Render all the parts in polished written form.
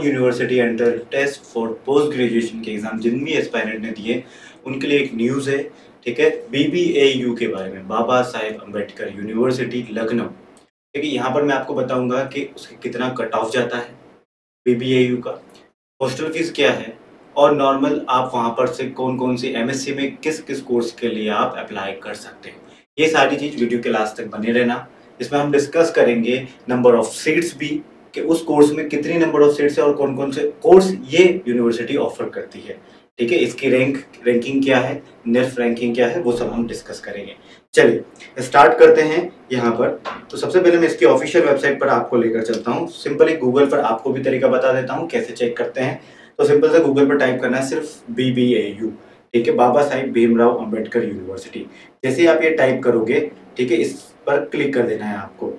University enter test for post graduation के exam जिन भी एस्पायरेंट ने दिए उनके लिए एक न्यूज़ है। ठीक है, BBAU के बारे में, बाबा साहेब अम्बेडकर यूनिवर्सिटी लखनऊ। ठीक है, यहाँ पर मैं आपको बताऊंगा कि उसके कितना कट ऑफ जाता है BBAU का, हॉस्टल फीस क्या है, और नॉर्मल आप वहाँ पर से कौन कौन सी MSc में किस किस कोर्स के लिए आप अप्लाई कर सकते हैं। ये सारी चीज़ वीडियो के लास्ट तक बने रहना। इसमें हम डिस्कस करेंगे नंबर ऑफ सीट्स भी, कि उस कोर्स में कितनी नंबर ऑफ सीट्स है और कौन कौन से कोर्स ये यूनिवर्सिटी ऑफर करती है। ठीक है, इसकी रैंकिंग क्या है, नेट रैंकिंग क्या है, वो सब हम डिस्कस करेंगे। चलिए स्टार्ट करते हैं यहाँ पर। तो सबसे पहले मैं इसकी ऑफिशियल वेबसाइट पर आपको लेकर चलता हूँ। सिंपली गूगल पर आपको भी तरीका बता देता हूँ कैसे चेक करते हैं। तो सिंपल से गूगल पर टाइप करना है सिर्फ BBAU, ठीक है, बाबा साहिब भीमराव अंबेडकर यूनिवर्सिटी। जैसे आप ये टाइप करोगे, ठीक है, इस पर क्लिक कर देना है आपको,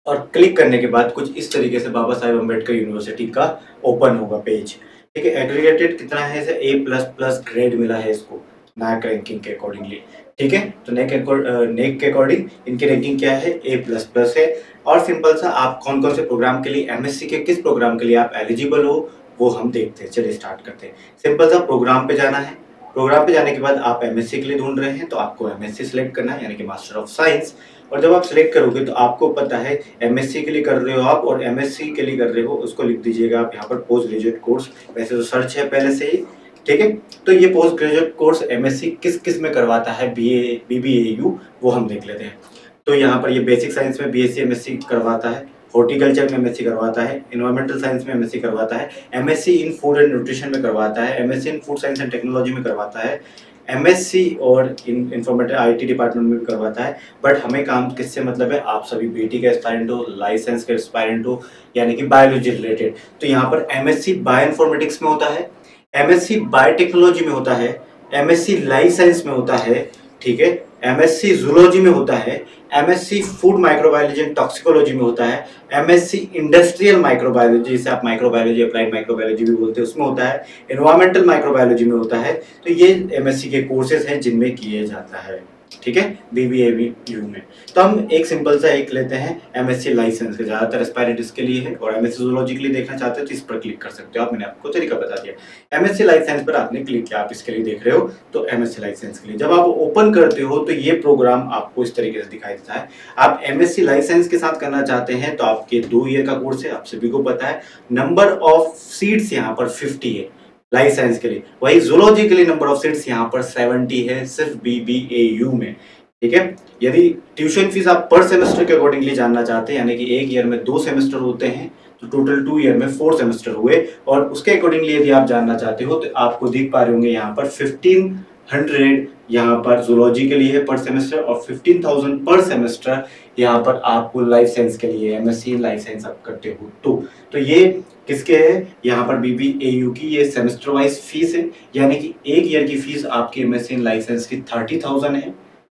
और क्लिक करने के बाद कुछ इस तरीके से बाबा साहेब अम्बेडकर यूनिवर्सिटी का ओपन होगा पेज। ठीक है, एग्रीगेटेड कितना है, इसे A++ ग्रेड मिला है इसको NAAC रैंकिंग के अकॉर्डिंगली। ठीक है, तो NAAC के अकॉर्डिंग इनकी रैंकिंग क्या है, A++ है। और सिंपल सा आप कौन कौन से प्रोग्राम के लिए, MSc के किस प्रोग्राम के लिए आप एलिजिबल हो वो हम देखते हैं। चलिए स्टार्ट करते हैं। सिंपल सा प्रोग्राम पे जाना है। प्रोग्राम पे जाने के बाद आप MSc के लिए ढूंढ रहे हैं तो आपको MSc सिलेक्ट करना है, यानी कि मास्टर ऑफ साइंस। और जब आप सिलेक्ट करोगे तो आपको पता है MSc के लिए कर रहे हो आप, और MSc के लिए कर रहे हो उसको लिख दीजिएगा आप यहाँ पर पोस्ट ग्रेजुएट कोर्स। वैसे तो सर्च है पहले से ही। ठीक है, तो ये पोस्ट ग्रेजुएट कोर्स MSc किस किस में करवाता है BBAU, वो हम देख लेते हैं। तो यहाँ पर ये बेसिक साइंस में BSc MSc करवाता है, हॉर्टिकल्चर में MSc करवाता है, इन्वायरमेंटल साइंस में MSc करवाता है, MSc in food and nutrition में करवाता है, MSc in food science and technology में करवाता है, MSc और इंफॉर्मेटिव IT डिपार्टमेंट में भी करवाता है। बट हमें काम किससे मतलब है, आप सभी BT के एस्पायरेंट हो, लाइसेंस के एस्पायरेंट हो, यानी कि बायोलॉजी रिलेटेड। तो यहाँ पर MSc बायो इन्फॉर्मेटिक्स में होता है, MSc बायोटेक्नोलॉजी में होता है, MSc लाइफ साइंस में होता है, ठीक है, MSc जूलॉजी में होता है, MSc food microbiology and toxicology में होता है, MSc इंडस्ट्रियल माइक्रोबायोलॉजी, जिसे आप माइक्रोबायोलॉजी अप्लाइड माइक्रोबायोलॉजी भी बोलते हैं, उसमें होता है, एनवायरमेंटल माइक्रोबायोलॉजी में होता है। तो ये MSc के कोर्सेज हैं जिनमें किए जाता है। ठीक है, BBAU में। तो हम एक सिंपल सा एक लेते हैं MSc लाइसेंस के, ज्यादातर एस्पायरेंट इसके लिए है, और MSc जूलॉजी के लिए देखना चाहते हो तो इस पर क्लिक कर सकते हो आप। मैंने आपको तरीका बता दिया। MSc लाइसेंस पर आपने क्लिक किया, आप इसके लिए देख रहे हो, तो MSc लाइसेंस के लिए जब आप ओपन करते हो तो ये प्रोग्राम आपको इस तरीके से दिखाई देता है। आप MSc लाइसेंस के साथ करना चाहते हैं तो आपके 2 ईयर का कोर्स है, आप सभी को पता है। नंबर ऑफ सीट्स यहाँ पर 50 है लाइफ साइंस के लिए, वही जूलॉजी के लिए नंबर ऑफ सीट्स यहाँ पर 70 है सिर्फ BBAU में। ठीक है, यदि ट्यूशन फीस आप पर सेमेस्टर के अकॉर्डिंगली जानना चाहते हैं, यानी कि एक ईयर में 2 सेमेस्टर होते हैं, तो टोटल 2 ईयर में 4 सेमेस्टर हुए, और उसके अकॉर्डिंगली यदि आप जानना चाहते हो तो आपको दिख पा रहे होंगे यहाँ पर 1500 यहाँ पर जूलॉजी के लिए है पर सेमेस्टर, और 15,000 पर सेमेस्टर यहाँ पर आपको लाइफ साइंस के लिए, MSc लाइफ साइंस आप करते हो तो ये किसके है, यहाँ पर BBAU की ये सेमेस्टर वाइज फीस है, यानी कि एक ईयर की फीस आपकी MSc इन लाइफ साइंस की 30,000 है।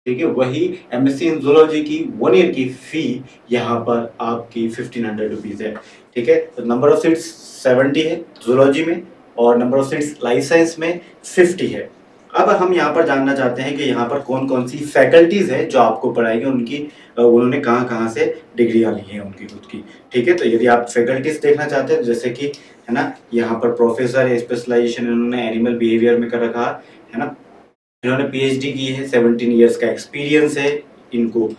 ठीक है, वही MSc इन जूलॉजी की 1 ईयर की फी यहाँ पर आपकी 1500 रुपीज है। ठीक है, तो नंबर ऑफ सीट्स 70 है जूलॉजी में, और number of seats life science में 50 है। अब हम यहाँ पर जानना चाहते हैं कि यहाँ पर कौन कौन सी फैकल्टीज है जो आपको पढ़ाएंगे, उनकी उन्होंने कहाँ कहाँ से डिग्रियाँ ली हैं उनकी खुद की। ठीक है, तो यदि आप फैकल्टीज देखना चाहते हैं, जैसे कि है ना, यहाँ पर प्रोफेसर है, स्पेशलाइजेशन इन्होंने एनिमल बिहेवियर में कर रखा है ना, इन्होंने PhD की है, 17 ईयर्स का एक्सपीरियंस है इनको।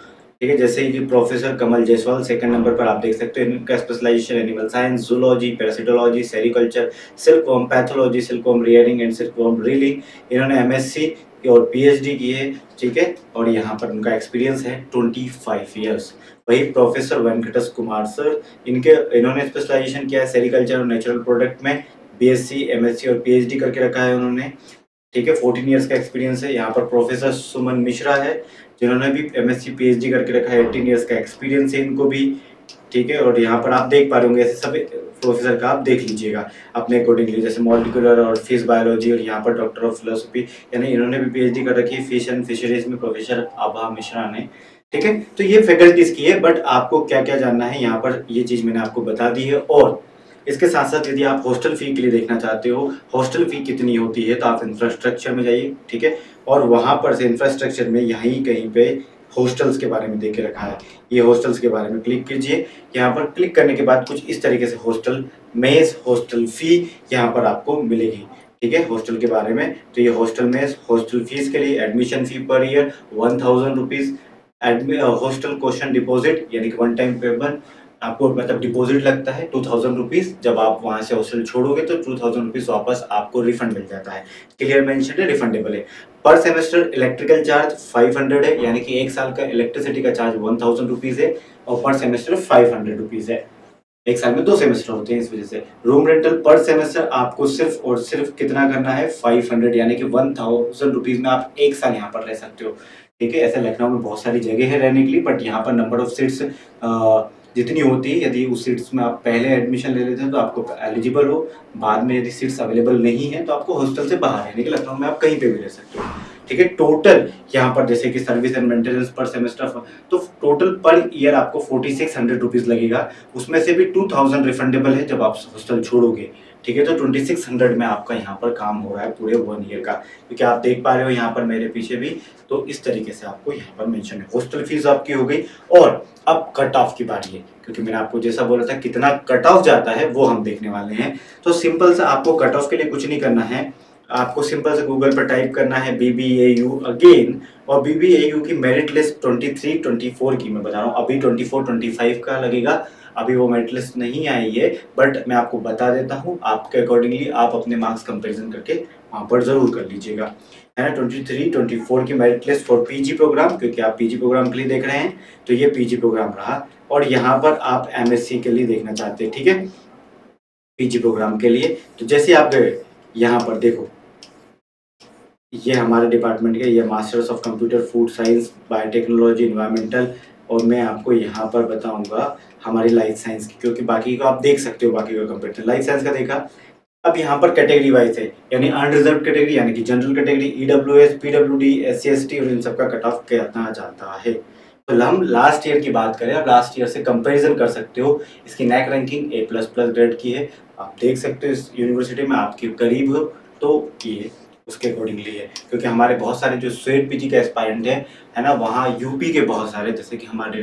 ठीक है, जैसे कि प्रोफेसर कमल जायसवाल 2nd नंबर पर आप देख सकते हो, इनका specialization animal science, zoology, parasitology, sericulture, silkworm pathology, silkworm rearing and silkworm reeling. इन्होंने MSc और PhD की है। ठीक है, और यहाँ पर उनका एक्सपीरियंस है 25 ईयर्स। वही प्रोफेसर वेंकटेश कुमार सर, इन्होंने स्पेशलाइजेशन किया है सेरिकल्चर और नेचुरल प्रोडक्ट में, BSc MSc और PhD करके रखा है उन्होंने। ठीक है, 14 ईयर्स का एक्सपीरियंस है। यहाँ पर प्रोफेसर सुमन मिश्रा है, जिन्होंने भी MSc PhD करके रखा है, 18 ईयर्स का एक्सपीरियंस है इनको भी। ठीक है, और यहाँ पर आप देख पा रहे होंगे, ऐसे सभी प्रोफेसर का आप देख लीजिएगा अपने अकॉर्डिंगली, जैसे मॉलिक्यूलर और फिश बायोलॉजी, और यहाँ पर डॉक्टर ऑफ फिलोसफी, यानी इन्होंने भी PhD कर रखी है फिश एंड फिशरीज में, प्रोफेसर आभा मिश्रा ने। ठीक है, तो ये फैकल्टीज की है, बट आपको क्या क्या जानना है यहाँ पर, ये चीज मैंने आपको बता दी है। और इसके साथ साथ यदि आप हॉस्टल फी के लिए देखना चाहते हो, हॉस्टल फी कितनी होती है, तो आप इंफ्रास्ट्रक्चर में जाइए। ठीक है, और वहां पर से इंफ्रास्ट्रक्चर में यहीं कहीं पे हॉस्टल्स के बारे में दे के रखा है, ये हॉस्टल्स के बारे में क्लिक कीजिए। यहाँ पर क्लिक करने के बाद कुछ इस तरीके से हॉस्टल मेस हॉस्टल फी यहाँ पर आपको मिलेगी। ठीक है, हॉस्टल के बारे में तो ये हॉस्टल मेस हॉस्टल फीस के लिए admission fee per year 1000 rupees, hostel question deposit यानी कि वन टाइम पेमेंट आपको मतलब डिपॉजिट लगता है 2000 रुपीज। जब आप वहां से हॉस्टल छोड़ोगे तो 2000 रुपीज वापस आपको रिफंड मिल जाता है। क्लियर मेंशन है, रिफंडेबल है। पर सेमेस्टर इलेक्ट्रिकल चार्ज 500 है, यानी कि एक साल का इलेक्ट्रिसिटी का चार्ज 1000 रुपीज है और पर सेमेस्टर 500 रुपीज है। एक साल में 2 सेमेस्टर होते हैं, इस वजह से रूम रेंटल पर सेमेस्टर आपको सिर्फ और सिर्फ कितना करना है 500, यानी कि 1000 रुपीज में आप एक साल यहाँ पर रह सकते हो। ठीक है, ऐसे लखनऊ में बहुत सारी जगह है रहने के लिए, बट यहाँ पर नंबर ऑफ सीट्स जितनी होती है, यदि उस सीट्स में आप पहले एडमिशन ले लेते हैं तो आपको एलिजिबल हो, बाद में यदि सीट्स अवेलेबल नहीं है तो आपको हॉस्टल से बाहर रहने के लखनऊ में आप कहीं पे भी रह सकते हो। ठीक है, टोटल यहाँ पर जैसे कि सर्विस एंड मेंटेनेंस पर सेमेस्टर तो टोटल पर ईयर आपको 4600 रुपीज लगेगा। उसमें से भी 2000 रिफंडेबल है जब आप हॉस्टल छोड़ोगे। ठीक है, तो 2600 में आपका यहाँ पर काम हो रहा है पूरे 1 ईयर का, क्योंकि आप देख पा रहे हो यहाँ पर मेरे पीछे भी, तो इस तरीके से आपको यहाँ पर मेंशन है। हॉस्टल फीस आपकी हो गई और अब कट ऑफ की बारी है, क्योंकि मैंने आपको जैसा बोला था कितना कट ऑफ जाता है वो हम देखने वाले हैं। तो सिंपल सा आपको कट ऑफ के लिए कुछ नहीं करना है, आपको सिंपल से गूगल पर टाइप करना है BBAU अगेन, और BBAU की मेरिट लिस्ट 23-24 की मैं बता रहा हूँ, अभी 24-25 का लगेगा, अभी वो मेरिट लिस्ट नहीं आई है, बट मैं आपको बता देता हूँ, आपके अकॉर्डिंगली आप अपने मार्क्स कंपेरिजन करके वहाँ पर जरूर कर लीजिएगा, है ना। 23-24 की merit list for PG program, क्योंकि आप PG प्रोग्राम के लिए देख रहे हैं तो ये PG प्रोग्राम रहा, और यहाँ पर आप MSc के लिए देखना चाहते हैं। ठीक है, PG प्रोग्राम के लिए तो जैसे आप गए यहाँ पर देखो, ये हमारे डिपार्टमेंट के, ये masters of computer food science biotechnology environmental, और मैं आपको यहाँ पर बताऊंगा हमारी लाइफ साइंस की, क्योंकि बाकी को आप देख सकते हो, बाकी का कंप्यूटर लाइफ साइंस का देखा। अब यहाँ पर कैटेगरी वाइज है, यानी अनरिजर्व कैटेगरी यानी कि general category, EWS, PWD, SC ST और इन सबका कट ऑफ कितना जाता है। तो हम लास्ट ईयर की बात करें, अब लास्ट ईयर से कंपैरिजन कर सकते हो। इसकी नैक रैंकिंग A++ ग्रेड की है, आप देख सकते हो इस यूनिवर्सिटी में आपके करीब हो तो ये उसके अकॉर्डिंगली है, क्योंकि हमारे बहुत सारे जो स्वेट PG के एस्पायरेंट है ना, वहाँ यूपी के बहुत सारे, जैसे कि हमारे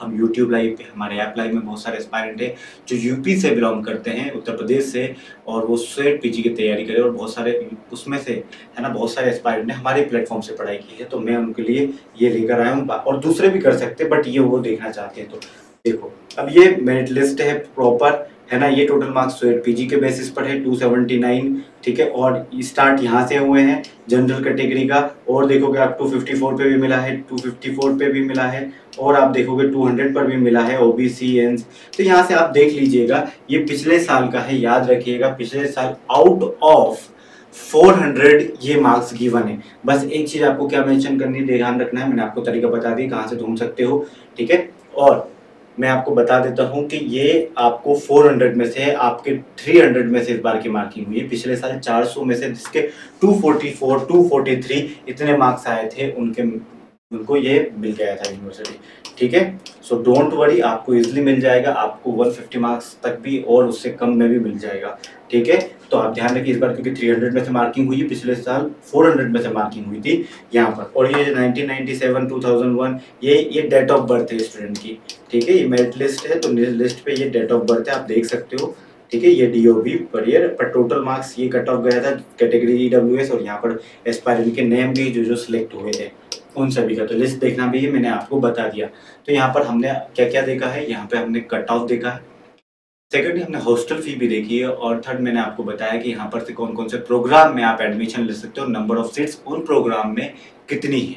हम यूट्यूब लाइव पे, हमारे ऐप लाइव में बहुत सारे एस्पायरेंट है जो यूपी से बिलोंग करते हैं, उत्तर प्रदेश से, और वो स्वेट PG की तैयारी करें, और बहुत सारे उसमें से है ना, बहुत सारे एस्पायरेंट ने हमारे प्लेटफॉर्म से पढ़ाई की है, तो मैं उनके लिए ये लेकर आया हूँ, और दूसरे भी कर सकते बट ये वो देखना चाहते हैं। तो देखो, अब ये मेरिट लिस्ट है प्रॉपर, है ना, ये टोटल मार्क्स PG के बेसिस पर है 279। ठीक है, और स्टार्ट यहाँ से हुए हैं जनरल कैटेगरी का, और देखोगे आप 254 पे भी मिला है, 254 पे भी मिला है, और आप देखोगे 200 पर भी मिला है OBC एंस। तो यहाँ से आप देख लीजिएगा, ये पिछले साल का है, याद रखिएगा पिछले साल आउट ऑफ 400 ये मार्क्स गिवन है। बस एक चीज आपको क्या मेंशन करनी है, ध्यान रखना है, मैंने आपको तरीका बता दिया कहाँ से ढूंढ सकते हो। ठीक है, और मैं आपको बता देता हूं कि ये आपको 400 में से, आपके 300 में से इस बार की मार्किंग हुई है। पिछले साल 400 में से जिसके 244, 243 इतने मार्क्स आए थे, उनको ये मिल गया था यूनिवर्सिटी। ठीक है, सो डोंट वरी, आपको इजीली मिल जाएगा, आपको 150 मार्क्स तक भी और उससे कम में भी मिल जाएगा। ठीक है, तो आप ध्यान रखिए इस बार, क्योंकि 300 में से मार्किंग हुई है, पिछले साल 400 में से मार्किंग हुई थी यहाँ पर। और ये 1997, 2001 ये डेट ऑफ बर्थ है स्टूडेंट की। ठीक है, ये मेरिट लिस्ट है, तो लिस्ट पे ये डेट ऑफ बर्थ है, आप देख सकते हो। ठीक है, ये DOB पर ईयर, पर टोटल मार्क्स ये कट ऑफ गया था कैटेगरी EWS, और यहाँ पर एस्पायरेंट के नेम भी जो सिलेक्ट हुए थे उन सभी का, तो लिस्ट देखना भी है, मैंने आपको बता दिया। तो यहाँ पर हमने क्या क्या देखा है, यहाँ पे हमने कट ऑफ देखा है, सेकेंडली हमने हॉस्टल फी भी देखी है, और थर्ड मैंने आपको बताया कि यहाँ पर से कौन कौन से प्रोग्राम में आप एडमिशन ले सकते हो, नंबर ऑफ सीट्स उन प्रोग्राम में कितनी है।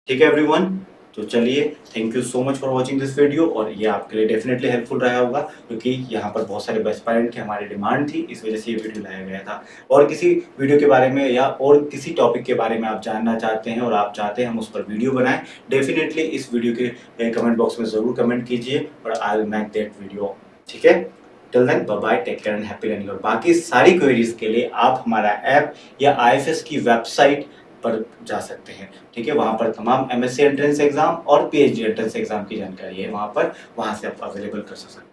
ठीक है एवरीवन, तो चलिए, thank you so much for watching this video, और ये आपके लिए डेफिनेटली हेल्पफुल रहा होगा, क्योंकि यहाँ पर बहुत सारे एस्पायरेंट की हमारी डिमांड थी, इस वजह से ये वीडियो लाया गया था। और किसी वीडियो के बारे में या और किसी टॉपिक के बारे में आप जानना चाहते हैं और आप चाहते हैं हम उस पर वीडियो बनाएं, डेफिनेटली इस वीडियो के कमेंट बॉक्स में ज़रूर कमेंट कीजिए, और I will make that video. ठीक है, till then bye bye, take care and happy learning. और बाकी सारी क्वेरीज के लिए आप हमारा ऐप या IFS की वेबसाइट पर जा सकते हैं। ठीक है, वहां पर तमाम MSc एंट्रेंस एग्जाम और PhD एंट्रेंस एग्जाम की जानकारी है वहां से आप अवेलेबल कर सकते हैं।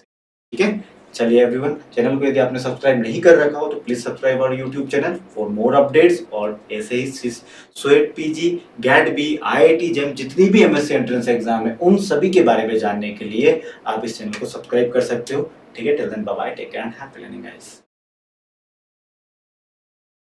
ठीक है, चलिए एवरीवन, चैनल को यदि आपने सब्सक्राइब नहीं कर रखा हो तो please subscribe our YouTube channel for more updates, और ऐसे ही स्वेट PG, GAT B, IIT JEM जितनी भी MSc एंट्रेंस एग्जाम है उन सभी के बारे में जानने के लिए आप इस चैनल को सब्सक्राइब कर सकते हो। ठीक है, till then bye bye, take care and happy learning guys.